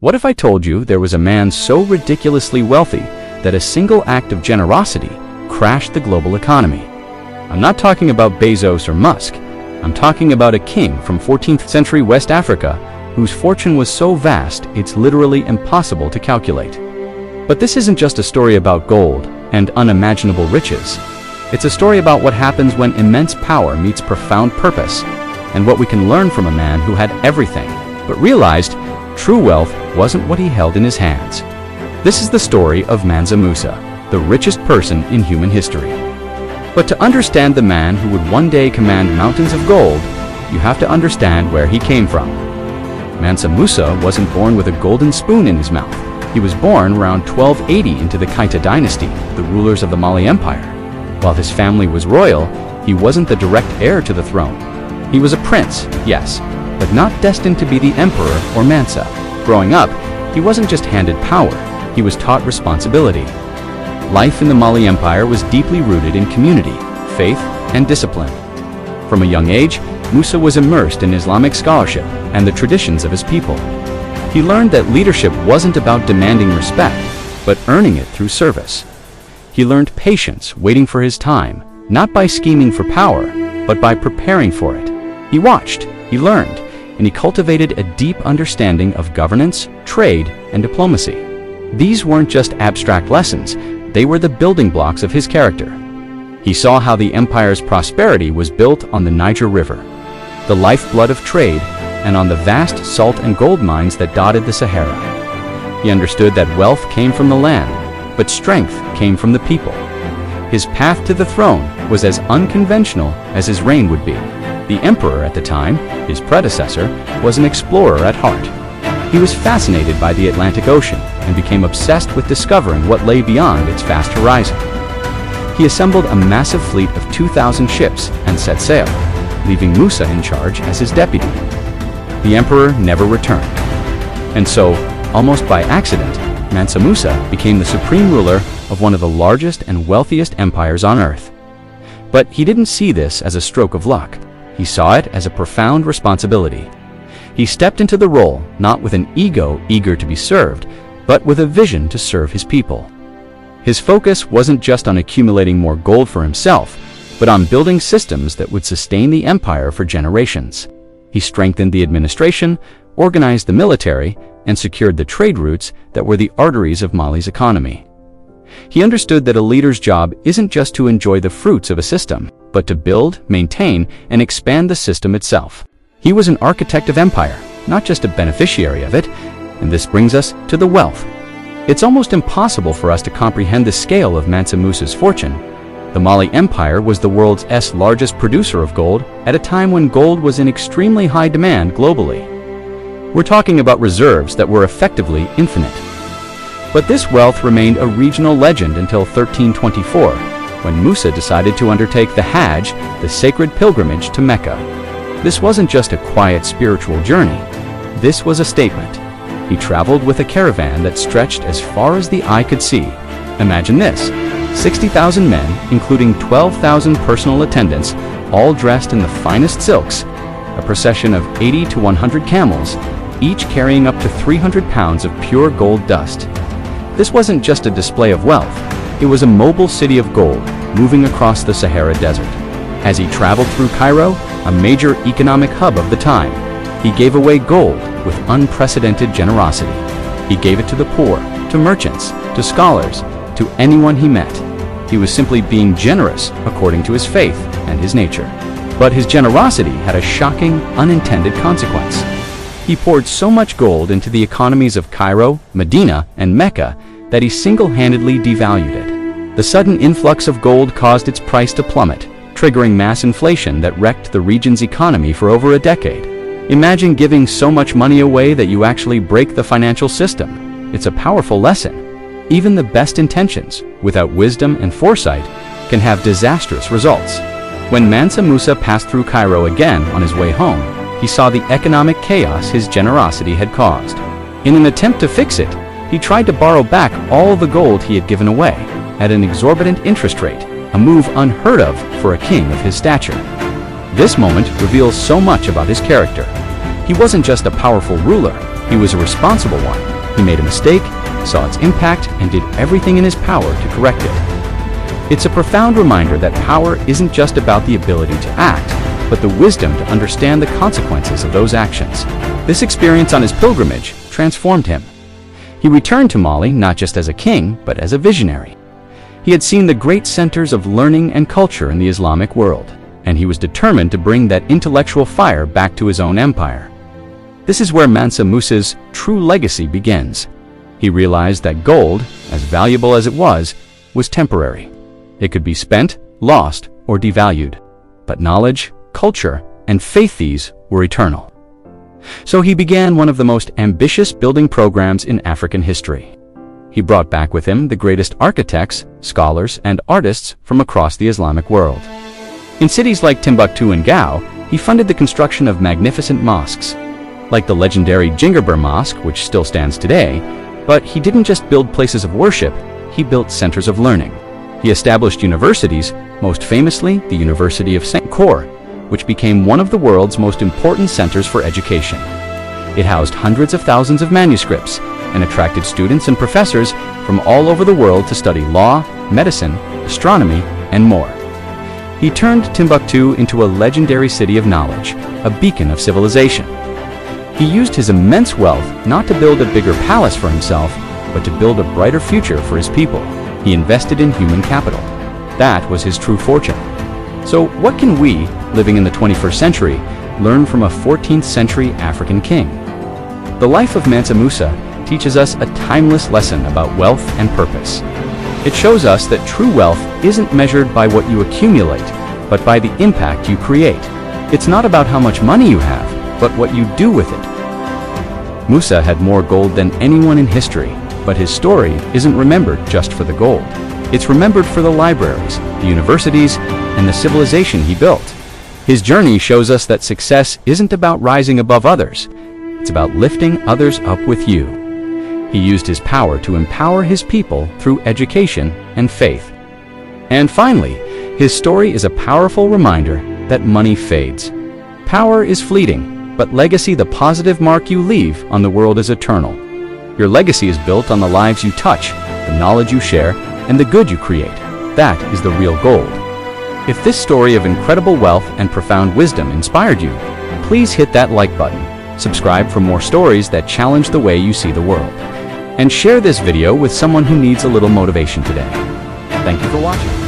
What if I told you there was a man so ridiculously wealthy that a single act of generosity crashed the global economy? I'm not talking about Bezos or Musk. I'm talking about a king from 14th century West Africa whose fortune was so vast it's literally impossible to calculate. But this isn't just a story about gold and unimaginable riches. It's a story about what happens when immense power meets profound purpose, and what we can learn from a man who had everything, but realized true wealth wasn't what he held in his hands. This is the story of Mansa Musa, the richest person in human history. But to understand the man who would one day command mountains of gold, you have to understand where he came from. Mansa Musa wasn't born with a golden spoon in his mouth. He was born around 1280 into the Kaita dynasty, the rulers of the Mali Empire. While his family was royal, he wasn't the direct heir to the throne. He was a prince, yes, but not destined to be the emperor or Mansa. Growing up, he wasn't just handed power, he was taught responsibility. Life in the Mali Empire was deeply rooted in community, faith, and discipline. From a young age, Musa was immersed in Islamic scholarship and the traditions of his people. He learned that leadership wasn't about demanding respect, but earning it through service. He learned patience, waiting for his time, not by scheming for power, but by preparing for it. He watched, he learned, and he cultivated a deep understanding of governance, trade, and diplomacy. These weren't just abstract lessons, they were the building blocks of his character. He saw how the empire's prosperity was built on the Niger River, the lifeblood of trade, and on the vast salt and gold mines that dotted the Sahara. He understood that wealth came from the land, but strength came from the people. His path to the throne was as unconventional as his reign would be. The emperor at the time, his predecessor, was an explorer at heart. He was fascinated by the Atlantic Ocean and became obsessed with discovering what lay beyond its vast horizon. He assembled a massive fleet of 2,000 ships and set sail, leaving Musa in charge as his deputy. The emperor never returned. And so, almost by accident, Mansa Musa became the supreme ruler of one of the largest and wealthiest empires on earth. But he didn't see this as a stroke of luck. He saw it as a profound responsibility. He stepped into the role not with an ego eager to be served, but with a vision to serve his people. His focus wasn't just on accumulating more gold for himself, but on building systems that would sustain the empire for generations. He strengthened the administration, organized the military, and secured the trade routes that were the arteries of Mali's economy. He understood that a leader's job isn't just to enjoy the fruits of a system, but to build, maintain, and expand the system itself. He was an architect of empire, not just a beneficiary of it, and this brings us to the wealth. It's almost impossible for us to comprehend the scale of Mansa Musa's fortune. The Mali Empire was the world's largest producer of gold at a time when gold was in extremely high demand globally. We're talking about reserves that were effectively infinite. But this wealth remained a regional legend until 1324, when Musa decided to undertake the Hajj, the sacred pilgrimage to Mecca. This wasn't just a quiet spiritual journey. This was a statement. He traveled with a caravan that stretched as far as the eye could see. Imagine this. 60,000 men, including 12,000 personal attendants, all dressed in the finest silks, a procession of 80 to 100 camels, each carrying up to 300 pounds of pure gold dust. This wasn't just a display of wealth, it was a mobile city of gold, moving across the Sahara Desert. As he traveled through Cairo, a major economic hub of the time, he gave away gold with unprecedented generosity. He gave it to the poor, to merchants, to scholars, to anyone he met. He was simply being generous according to his faith and his nature. But his generosity had a shocking, unintended consequence. He poured so much gold into the economies of Cairo, Medina, and Mecca that he single-handedly devalued it. The sudden influx of gold caused its price to plummet, triggering mass inflation that wrecked the region's economy for over a decade. Imagine giving so much money away that you actually break the financial system. It's a powerful lesson. Even the best intentions, without wisdom and foresight, can have disastrous results. When Mansa Musa passed through Cairo again on his way home, he saw the economic chaos his generosity had caused. In an attempt to fix it, he tried to borrow back all the gold he had given away, at an exorbitant interest rate, a move unheard of for a king of his stature. This moment reveals so much about his character. He wasn't just a powerful ruler, He was a responsible one. He made a mistake, saw its impact, and did everything in his power to correct it. It's a profound reminder that power isn't just about the ability to act, but the wisdom to understand the consequences of those actions. This experience on his pilgrimage transformed him. He returned to Mali not just as a king, but as a visionary. He had seen the great centers of learning and culture in the Islamic world, and he was determined to bring that intellectual fire back to his own empire. This is where Mansa Musa's true legacy begins. He realized that gold, as valuable as it was temporary. It could be spent, lost, or devalued. But knowledge, culture, and faith, these were eternal. So he began one of the most ambitious building programs in African history. He brought back with him the greatest architects, scholars, and artists from across the Islamic world. In cities like Timbuktu and Gao, he funded the construction of magnificent mosques, like the legendary Jingerbur Mosque, which still stands today. But he didn't just build places of worship, he built centers of learning. He established universities, most famously the University of St. Cor, which became one of the world's most important centers for education. It housed hundreds of thousands of manuscripts and attracted students and professors from all over the world to study law, medicine, astronomy, and more. He turned Timbuktu into a legendary city of knowledge, a beacon of civilization. He used his immense wealth not to build a bigger palace for himself, but to build a brighter future for his people. He invested in human capital. That was his true fortune. So what can we, living in the 21st century, learn from a 14th century African king? The life of Mansa Musa teaches us a timeless lesson about wealth and purpose. It shows us that true wealth isn't measured by what you accumulate, but by the impact you create. It's not about how much money you have, but what you do with it. Musa had more gold than anyone in history, but his story isn't remembered just for the gold. It's remembered for the libraries, the universities, and the civilization he built. His journey shows us that success isn't about rising above others. It's about lifting others up with you. He used his power to empower his people through education and faith. And finally, his story is a powerful reminder that money fades. Power is fleeting, but legacy, the positive mark you leave on the world, is eternal. Your legacy is built on the lives you touch, the knowledge you share, and the good you create. That is the real gold. If this story of incredible wealth and profound wisdom inspired you, please hit that like button, subscribe for more stories that challenge the way you see the world, and share this video with someone who needs a little motivation today. Thank you for watching.